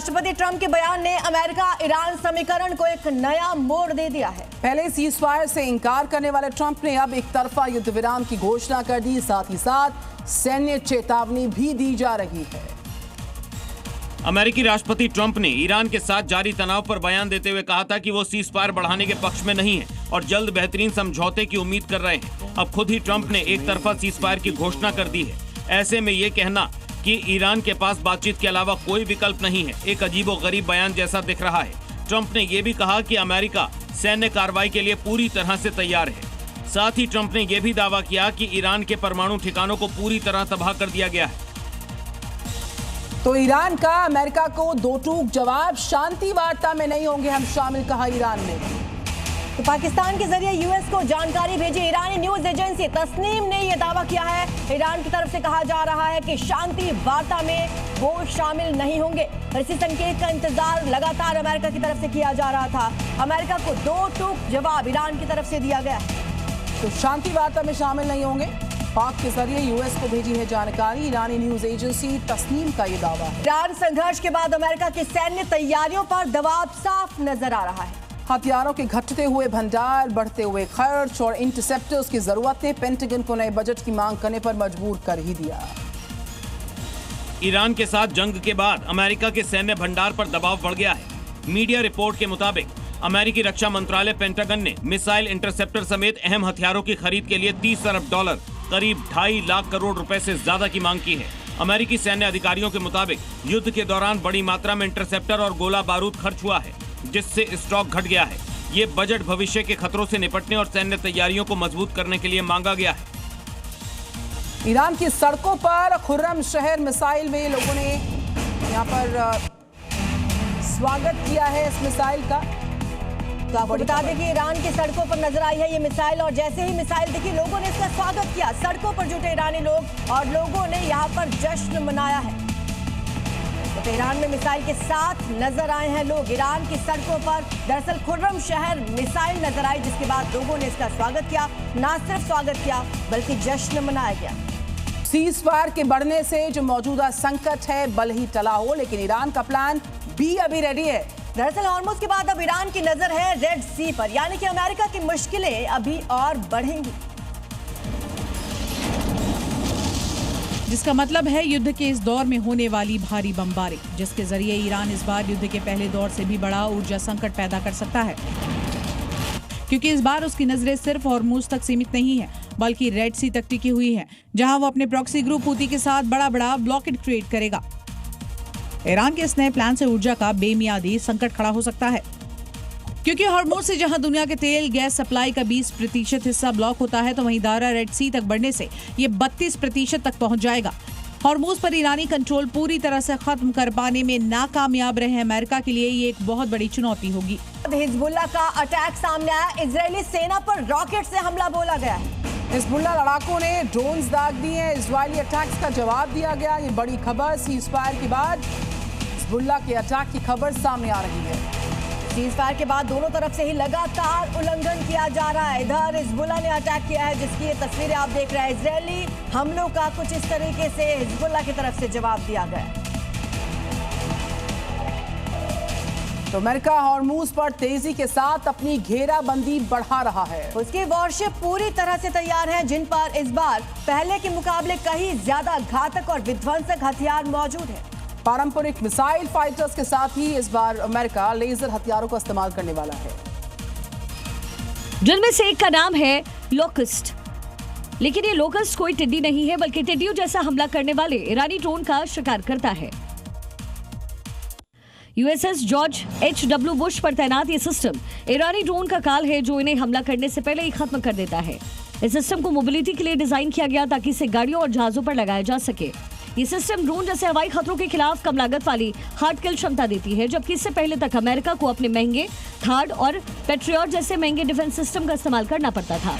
राष्ट्रपति ट्रंप के बयान ने अमेरिका ईरान समीकरण को एक नया मोड़ दे दिया है। पहले सीज़फायर से इंकार करने वाले ट्रंप ने अब एक तरफा युद्ध विराम की घोषणा कर दी। साथ ही साथ सैन्य चेतावनी भी दी जा रही है। अमेरिकी राष्ट्रपति ट्रंप ने ईरान के साथ जारी तनाव पर बयान देते हुए कहा था कि वो सीज़फायर बढ़ाने के पक्ष में नहीं है और जल्द बेहतरीन समझौते की उम्मीद कर रहे हैं। अब खुद ही ट्रंप ने एक तरफा सीज़फायर की घोषणा कर दी है। ऐसे में ये कहना कि ईरान के पास बातचीत के अलावा कोई विकल्प नहीं है, एक अजीबोगरीब बयान जैसा दिख रहा है। ट्रंप ने यह भी कहा कि अमेरिका सैन्य कार्रवाई के लिए पूरी तरह से तैयार है। साथ ही ट्रंप ने यह भी दावा किया कि ईरान के परमाणु ठिकानों को पूरी तरह तबाह कर दिया गया है। तो ईरान का अमेरिका को दो टूक जवाब, शांति वार्ता में नहीं होंगे हम शामिल, कहा ईरान ने। तो पाकिस्तान के जरिए यूएस को जानकारी भेजी ईरानी न्यूज एजेंसी तस्नीम ने यह दावा किया है। ईरान की तरफ से कहा जा रहा है कि शांति वार्ता में वो शामिल नहीं होंगे। इसी संकेत का इंतजार लगातार अमेरिका की तरफ से किया जा रहा था। अमेरिका को दो टूक जवाब ईरान की तरफ से दिया गया है। तो शांति वार्ता में शामिल नहीं होंगे। पाक के जरिए यूएस को भेजी है जानकारी ईरानी न्यूज एजेंसी तस्नीम का ये दावा है। ईरान संघर्ष के बाद अमेरिका की सैन्य तैयारियों पर दबाव साफ नजर आ रहा है। हथियारों के घटते हुए भंडार, बढ़ते हुए खर्च और इंटरसेप्टर्स की जरूरत ने पेंटागन को नए बजट की मांग करने पर मजबूर कर ही दिया। ईरान के साथ जंग के बाद अमेरिका के सैन्य भंडार पर दबाव बढ़ गया है। मीडिया रिपोर्ट के मुताबिक अमेरिकी रक्षा मंत्रालय पेंटागन ने मिसाइल इंटरसेप्टर समेत अहम हथियारों की खरीद के लिए $30 अरब, करीब 2.5 लाख करोड़ रुपए से ज्यादा की मांग की है। अमेरिकी सैन्य अधिकारियों के मुताबिक युद्ध के दौरान बड़ी मात्रा में इंटरसेप्टर और गोला बारूद खर्च हुआ है, जिससे स्टॉक घट गया है। ये बजट भविष्य के खतरों से निपटने और सैन्य तैयारियों को मजबूत करने के लिए मांगा गया है। ईरान की सड़कों पर खुर्रम शहर मिसाइल में लोगों ने यहाँ पर स्वागत किया है इस मिसाइल का। तो आपको बता दें कि ईरान की सड़कों पर नजर आई है ये मिसाइल और जैसे ही मिसाइल दिखी लोगों ने इसका स्वागत किया। सड़कों पर जुटे ईरानी लोग और लोगों ने यहाँ पर जश्न मनाया है। तो ईरान में मिसाइल के साथ नजर आए हैं लोग। ईरान की सड़कों पर दरअसल खुर्रम शहर मिसाइल नजर आई, जिसके बाद लोगों ने इसका स्वागत किया। न सिर्फ स्वागत किया बल्कि जश्न मनाया गया। सीज़फायर के बढ़ने से जो मौजूदा संकट है बल ही टला हो, लेकिन ईरान का प्लान भी अभी रेडी है। दरअसल हॉर्मुज़ के बाद अब ईरान की नजर है रेड सी पर, यानी कि अमेरिका की मुश्किलें अभी और बढ़ेंगी। जिसका मतलब है युद्ध के इस दौर में होने वाली भारी बमबारी, जिसके जरिए ईरान इस बार युद्ध के पहले दौर से भी बड़ा ऊर्जा संकट पैदा कर सकता है, क्योंकि इस बार उसकी नजरें सिर्फ हॉर्मुज़ तक सीमित नहीं है बल्कि रेड सी तक टिकी हुई है, जहां वो अपने प्रॉक्सी ग्रुप हूती के साथ बड़ा ब्लॉकेड क्रिएट करेगा। ईरान के इस नए प्लान से ऊर्जा का बेमियादी संकट खड़ा हो सकता है, क्योंकि हॉर्मुज़ से जहां दुनिया के तेल गैस सप्लाई का 20% हिस्सा ब्लॉक होता है, तो वहीं दायरा रेड सी तक बढ़ने से ये 32% तक पहुंच जाएगा। हॉर्मुज़ पर ईरानी कंट्रोल पूरी तरह से खत्म कर पाने में नाकामयाब रहे अमेरिका के लिए ये एक बहुत बड़ी चुनौती होगी। हिजबुल्लाह का अटैक सामने आया। इजरायली सेना पर रॉकेट से हमला बोला गया है। हिजबुल्लाह लड़ाकों ने ड्रोन्स दाग दिए हैं। इजरायली अटैक्स का जवाब दिया गया। ये बड़ी खबर, सीज़फायर के बाद हिजबुल्लाह के अटैक की खबर सामने आ रही है। सीज़फायर के बाद दोनों तरफ से ही लगातार उल्लंघन किया जा रहा है। इधर हिजबुल्लाह ने अटैक किया है, जिसकी ये तस्वीरें आप देख रहे हैं। इजरायली हमलों का कुछ इस तरीके से हिजबुल्लाह की तरफ से जवाब दिया गया। तो अमेरिका हॉर्मुज़ पर तेजी के साथ अपनी घेराबंदी बढ़ा रहा है। उसके वॉरशिप पूरी तरह से तैयार हैं, जिन पर इस बार पहले के मुकाबले कहीं ज्यादा घातक और विध्वंसक हथियार मौजूद हैं। पारंपरिक मिसाइल फाइटर्स के साथ ही इस बार अमेरिका लेजर हथियारों का इस्तेमाल करने वाला है, जिनमें से एक का नाम है लोकस्ट। लेकिन ये लोकस्ट कोई टिड्डी नहीं है, बल्कि टिड्डियों जैसा हमला करने वाले ईरानी ड्रोन का शिकार करता है। USS George H.W. बुश पर तैनात ये सिस्टम ईरानी ड्रोन का काल है, जो इन्हें हमला करने से पहले ही खत्म कर देता है। इस सिस्टम को मोबिलिटी के लिए डिजाइन किया गया ताकि इसे गाड़ियों और जहाजों पर लगाया जा सके। ये सिस्टम ड्रोन जैसे हवाई खतरों के खिलाफ कम लागत वाली हार्ड किल क्षमता देती है, जबकि इससे पहले तक अमेरिका को अपने महंगे थार्ड और पेट्रियट जैसे महंगे डिफेंस सिस्टम का इस्तेमाल करना पड़ता था।